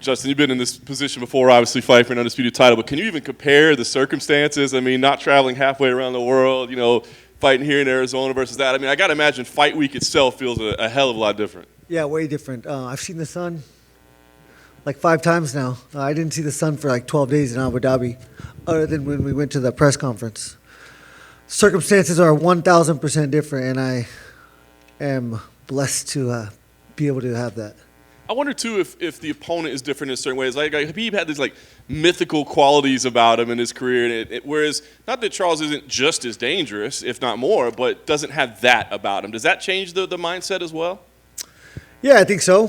Justin, you've been in this position before, obviously fighting for an undisputed title, but can you even compare the circumstances? I mean, not traveling halfway around the world, fighting here in Arizona versus that. I mean, I got to imagine fight week itself feels a hell of a lot different. Yeah, way different. I've seen the sun like 5 times now. I didn't see the sun for like 12 days in Abu Dhabi, other than when we went to the press conference. Circumstances are 1,000% different, and I am blessed to be able to have that. I wonder, too, if the opponent is different in certain ways. Like Khabib had these, mythical qualities about him in his career, whereas not that Charles isn't just as dangerous, if not more, but doesn't have that about him. Does that change the mindset as well? Yeah, I think so.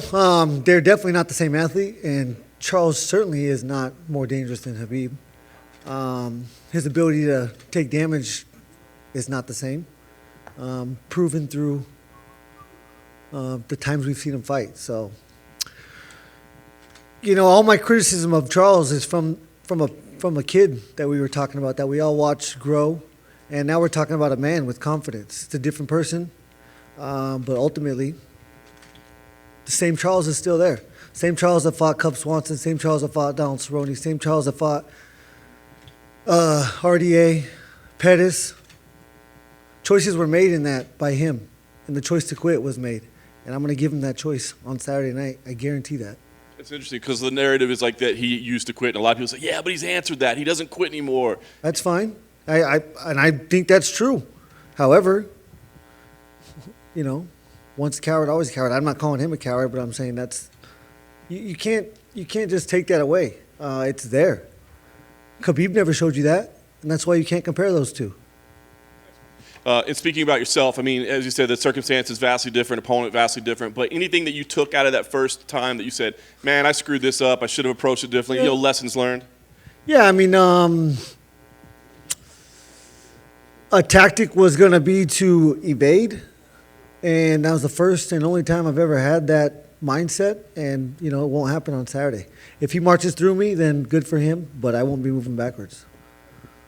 They're definitely not the same athlete, and Charles certainly is not more dangerous than Khabib. His ability to take damage is not the same, proven through the times we've seen him fight. So, all my criticism of Charles is from a kid that we were talking about, that we all watched grow, and now we're talking about a man with confidence. It's a different person, but ultimately, the same Charles is still there. Same Charles that fought Cub Swanson, same Charles that fought Donald Cerrone, same Charles that fought RDA, Pettis. Choices were made in that by him, and the choice to quit was made. And I'm going to give him that choice on Saturday night. I guarantee that. It's interesting because the narrative is like that he used to quit, and a lot of people say, yeah, but he's answered that. He doesn't quit anymore. That's fine. I think that's true. However, once a coward, always a coward. I'm not calling him a coward, but I'm saying that's you can't just take that away. It's there. Khabib never showed you that, and that's why you can't compare those two. And speaking about yourself, I mean, as you said, the circumstance is vastly different, opponent vastly different, but anything that you took out of that first time that you said, man, I screwed this up, I should have approached it differently, lessons learned? Yeah, I mean, a tactic was going to be to evade, and that was the first and only time I've ever had that mindset, and, it won't happen on Saturday. If he marches through me, then good for him, but I won't be moving backwards.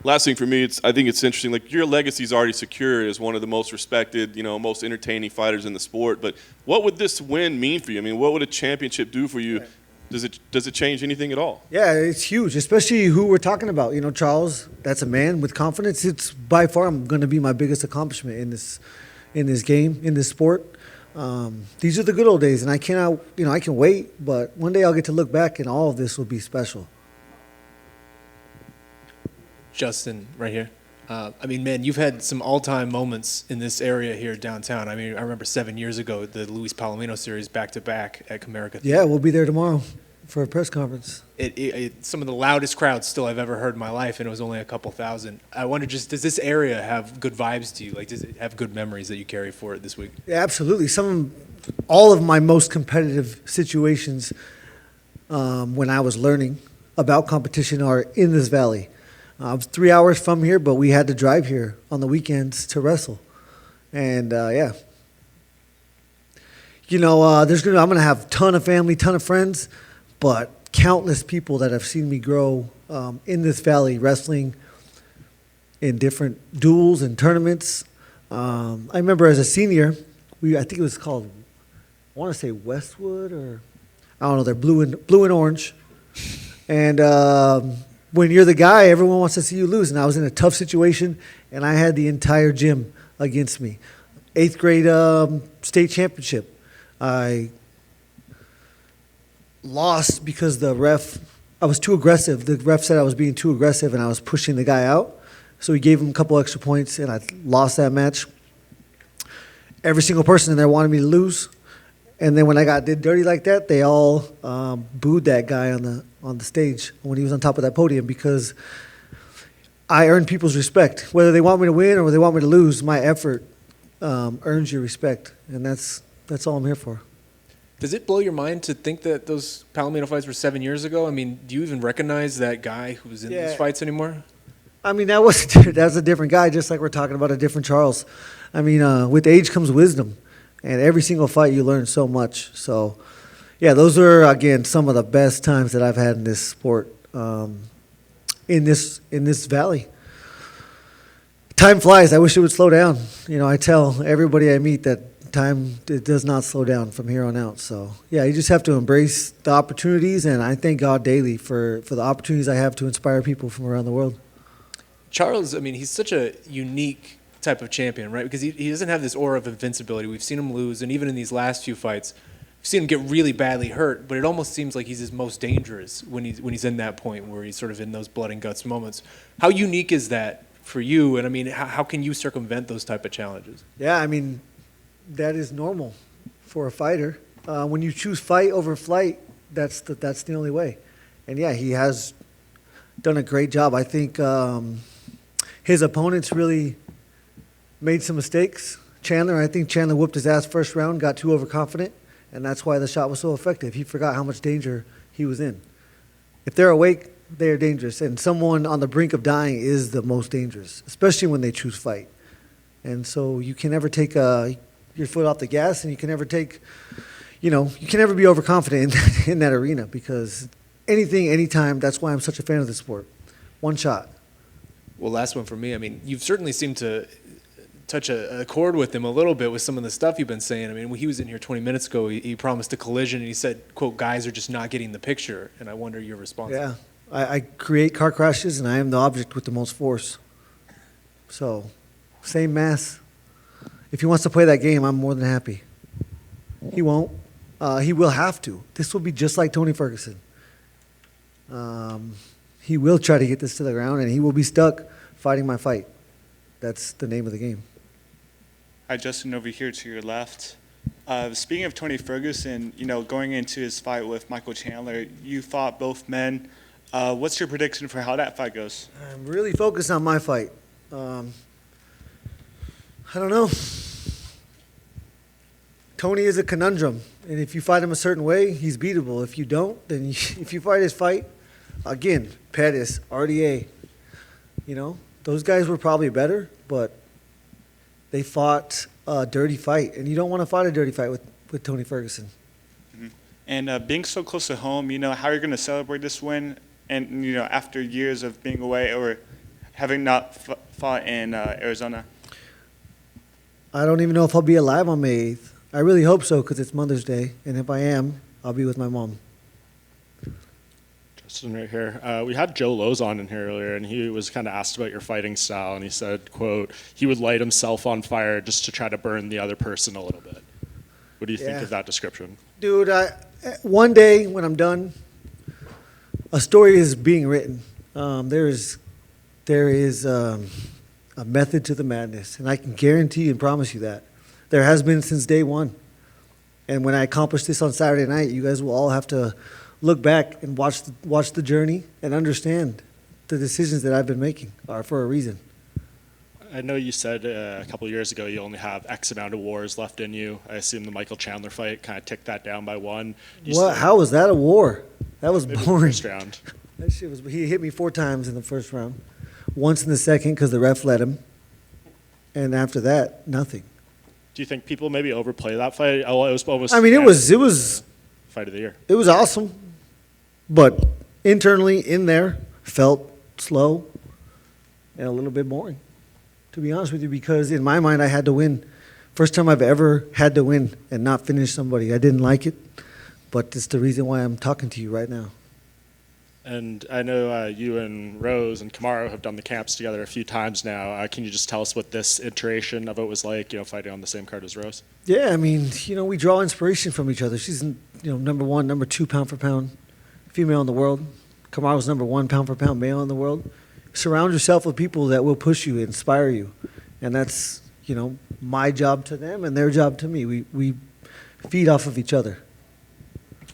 Last thing for me, I think it's interesting. Like, your legacy is already secure as one of the most respected, most entertaining fighters in the sport. But what would this win mean for you? I mean, what would a championship do for you? Does it change anything at all? Yeah, it's huge, especially who we're talking about. Charles, that's a man with confidence. It's by far going to be my biggest accomplishment in this game, in this sport. These are the good old days, and I can wait. But one day I'll get to look back, and all of this will be special. Justin, right here. I mean, man, you've had some all-time moments in this area here downtown. I mean, I remember 7 years ago, the Luis Palomino series back-to-back at Comerica. Yeah, we'll be there tomorrow for a press conference. Some of the loudest crowds still I've ever heard in my life, and it was only a couple thousand. I wonder, does this area have good vibes to you? Like, does it have good memories that you carry for it this week? Yeah, absolutely. All of my most competitive situations when I was learning about competition are in this valley. I was 3 hours from here, but we had to drive here on the weekends to wrestle. And, yeah. I'm going to have a ton of family, ton of friends, but countless people that have seen me grow in this valley, wrestling in different duels and tournaments. I remember as a senior, I think it was called, I want to say Westwood, or I don't know, they're blue and orange. And when you're the guy, everyone wants to see you lose. And I was in a tough situation, and I had the entire gym against me. 8th grade state championship. I lost because I was too aggressive. The ref said I was being too aggressive, and I was pushing the guy out. So he gave him a couple extra points, and I lost that match. Every single person in there wanted me to lose. And then when I did dirty like that, they all booed that guy on the stage when he was on top of that podium, because I earned people's respect. Whether they want me to win or they want me to lose, my effort earns your respect, and that's all I'm here for. Does it blow your mind to think that those Palomino fights were 7 years ago? I mean, do you even recognize that guy who was in those fights anymore? I mean, that was a different guy, just like we're talking about a different Charles. I mean, with age comes wisdom. And every single fight you learn so much. So, yeah, those are, again, some of the best times that I've had in this sport, in this valley. Time flies. I wish it would slow down. I tell everybody I meet that time it does not slow down from here on out. So, yeah, you just have to embrace the opportunities, and I thank God daily for the opportunities I have to inspire people from around the world. Charles, I mean, he's such a unique type of champion, right? Because he doesn't have this aura of invincibility. We've seen him lose, and even in these last few fights, we've seen him get really badly hurt, but it almost seems like he's his most dangerous when he's in that point where he's sort of in those blood and guts moments. How unique is that for you? And, I mean, how can you circumvent those type of challenges? Yeah, I mean, that is normal for a fighter. When you choose fight over flight, that's the only way. And, yeah, he has done a great job. I think his opponents really made some mistakes. I think Chandler whooped his ass first round, got too overconfident, and that's why the shot was so effective. He forgot how much danger he was in. If they're awake, they are dangerous, and someone on the brink of dying is the most dangerous, especially when they choose fight. And so you can never take your foot off the gas, and you can never you can never be overconfident in that arena, because anything, anytime, that's why I'm such a fan of the sport. One shot. Well, last one for me. I mean, you've certainly seemed to touch a chord with him a little bit with some of the stuff you've been saying. I mean, when he was in here 20 minutes ago, he promised a collision, and he said, quote, guys are just not getting the picture. And I wonder your response. Yeah. I create car crashes, and I am the object with the most force. So, same mass. If he wants to play that game, I'm more than happy. He won't. He will have to. This will be just like Tony Ferguson. He will try to get this to the ground, and he will be stuck fighting my fight. That's the name of the game. Hi, Justin, over here to your left. Speaking of Tony Ferguson, going into his fight with Michael Chandler, you fought both men. What's your prediction for how that fight goes? I'm really focused on my fight. I don't know. Tony is a conundrum, and if you fight him a certain way, he's beatable. If you don't, then if you fight his fight, again, Pettis, RDA, those guys were probably better, but they fought a dirty fight, and you don't want to fight a dirty fight with Tony Ferguson. Mm-hmm. And being so close to home, how are you going to celebrate this win? And, after years of being away or having not fought in Arizona? I don't even know if I'll be alive on May 8th. I really hope so, because it's Mother's Day, and if I am, I'll be with my mom. Justin, right here. We had Joe Lozon in here earlier, and he was kind of asked about your fighting style, and he said, quote, he would light himself on fire just to try to burn the other person a little bit. What do you think of that description? Dude, one day when I'm done, a story is being written. There is a method to the madness, and I can guarantee and promise you that. There has been since day one. And when I accomplish this on Saturday night, you guys will all have to look back and watch the journey and understand the decisions that I've been making are for a reason. I know you said a couple of years ago you only have X amount of wars left in you. I assume the Michael Chandler fight kind of ticked that down by one. How was that a war? That was boring. First round. That shit was. He hit me 4 times in the first round, once in the second because the ref let him, and after that, nothing. Do you think people maybe overplay that fight? Oh, it was almost. I mean, it was fight of the year. It was awesome, but internally in there felt slow and a little bit boring, to be honest with you, because in my mind I had to win. First time I've ever had to win and not finish somebody. I didn't like it, but it's the reason why I'm talking to you right now. And I know you and Rose and Kamaru have done the camps together a few times now. Can you just tell us what this iteration of it was like, fighting on the same card as Rose? Yeah, I mean, we draw inspiration from each other. She's, number 1, number 2 pound for pound female in the world. Kamaru's number 1 pound for pound male in the world. Surround yourself with people that will push you, inspire you. And that's, my job to them and their job to me. We feed off of each other.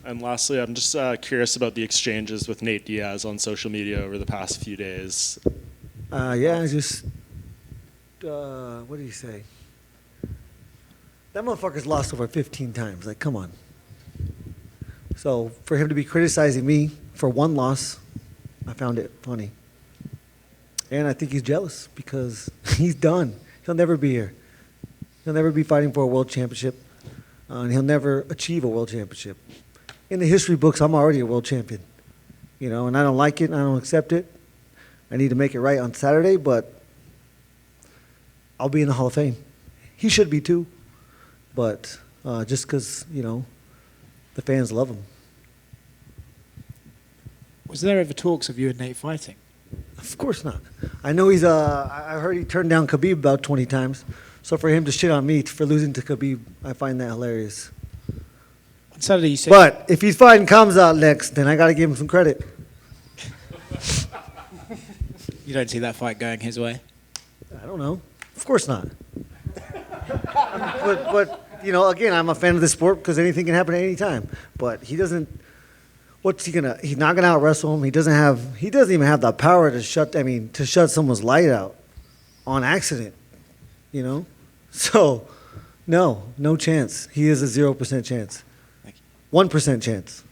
And lastly, I'm just curious about the exchanges with Nate Diaz on social media over the past few days. What did he say? That motherfucker's lost over 15 times. Like, come on. So for him to be criticizing me for 1 loss, I found it funny. And I think he's jealous because he's done. He'll never be here. He'll never be fighting for a world championship. And he'll never achieve a world championship. In the history books, I'm already a world champion, and I don't like it, and I don't accept it. I need to make it right on Saturday, but I'll be in the Hall of Fame. He should be too, but just because, the fans love him. Was there ever talks of you and Nate fighting? Of course not. I know he's. I heard he turned down Khabib about 20 times. So for him to shit on me for losing to Khabib, I find that hilarious. On Saturday, you said. But if he's fighting Khamzat next, then I got to give him some credit. You don't see that fight going his way? I don't know. Of course not. But again, I'm a fan of the sport because anything can happen at any time. But he doesn't. What's he gonna? He's not gonna out wrestle him. He doesn't even have the power to shut someone's light out on accident. So no chance. He is a 0% chance. 1% chance.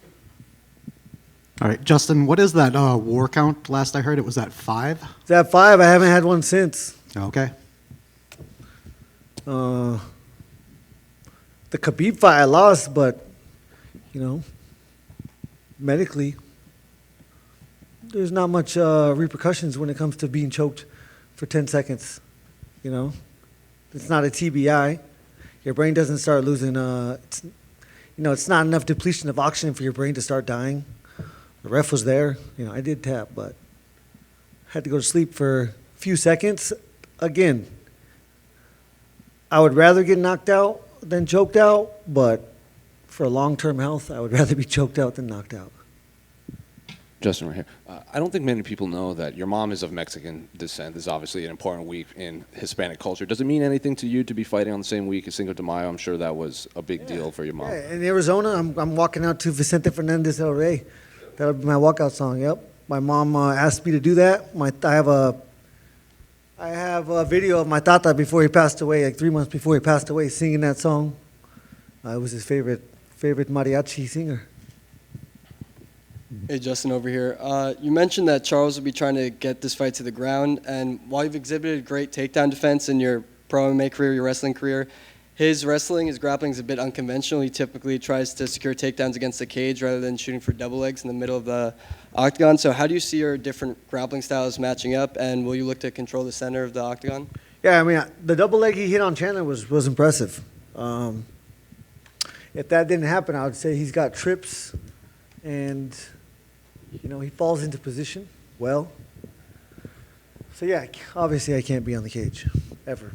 All right, Justin, what is that war count? Last I heard, it was at 5. Is that 5? I haven't had one since. Okay. The Khabib fight I lost, but medically, there's not much repercussions when it comes to being choked for 10 seconds. It's not a TBI. Your brain doesn't start losing. It's not enough depletion of oxygen for your brain to start dying. The ref was there. I did tap, but had to go to sleep for a few seconds. Again, I would rather get knocked out than choked out, but for long-term health, I would rather be choked out than knocked out. Justin, right here. I don't think many people know that your mom is of Mexican descent. This is obviously an important week in Hispanic culture. Does it mean anything to you to be fighting on the same week as Cinco de Mayo? I'm sure that was a big deal for your mom. Yeah, in Arizona, I'm walking out to Vicente Fernandez El Rey. That'll be my walkout song. Yep. My mom asked me to do that. I have a video of my tata before he passed away, like 3 months before he passed away, singing that song. I was his favorite mariachi singer. Hey, Justin over here. You mentioned that Charles will be trying to get this fight to the ground, and while you've exhibited great takedown defense in your pro MMA career, your wrestling career, his grappling is a bit unconventional. He typically tries to secure takedowns against the cage rather than shooting for double legs in the middle of the octagon. So how do you see your different grappling styles matching up, and will you look to control the center of the octagon? Yeah, the double leg he hit on Chandler was impressive. If that didn't happen, I would say he's got trips, and he falls into position well. So yeah, obviously I can't be on the cage ever.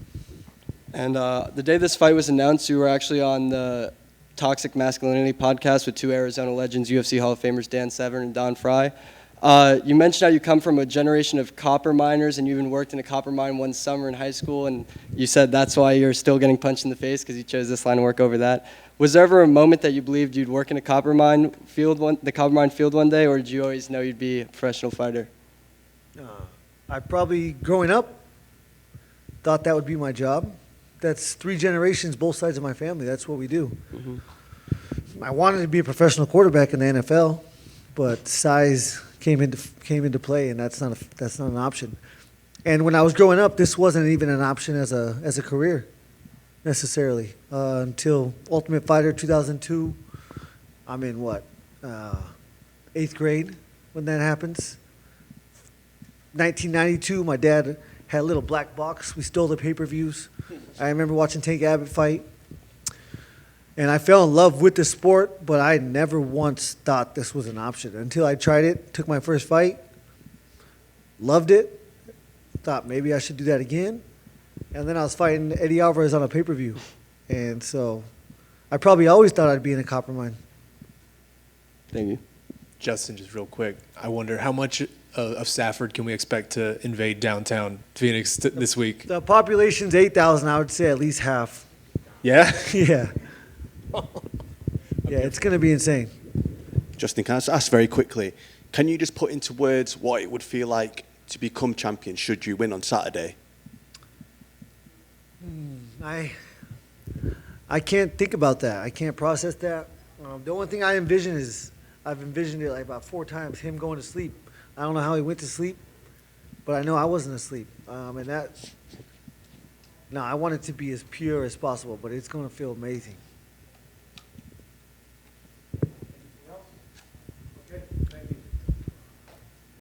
And the day this fight was announced, you were actually on the Toxic Masculinity podcast with 2 Arizona legends, UFC Hall of Famers Dan Severn and Don Fry. You mentioned how you come from a generation of copper miners, and you even worked in a copper mine one summer in high school, and you said that's why you're still getting punched in the face, because you chose this line of work over that. Was there ever a moment that you believed you'd work in the copper mine field one day, or did you always know you'd be a professional fighter? I probably, growing up, thought that would be my job. That's 3 generations, both sides of my family. That's what we do. Mm-hmm. I wanted to be a professional quarterback in the NFL, but size came into play, and that's not an option. And when I was growing up, this wasn't even an option as a career necessarily until Ultimate Fighter 2002. I'm in 8th grade when that happens. 1992, my dad had a little black box. We stole the pay-per-views. I remember watching Tank Abbott fight. And I fell in love with the sport, but I never once thought this was an option until I tried it, took my first fight, loved it, thought maybe I should do that again. And then I was fighting Eddie Alvarez on a pay-per-view. And so I probably always thought I'd be in a copper mine. Thank you. Justin, just real quick, I wonder how much of Safford can we expect to invade downtown Phoenix this week? The population's 8,000. I would say at least half. Yeah? Yeah. Yeah, it's going to be insane. Justin, can I just ask very quickly, can you just put into words what it would feel like to become champion should you win on Saturday? I can't think about that. I can't process that. The only thing I envision is I've envisioned it like about 4 times, him going to sleep. I don't know how he went to sleep, but I know I wasn't asleep. I want it to be as pure as possible, but it's going to feel amazing.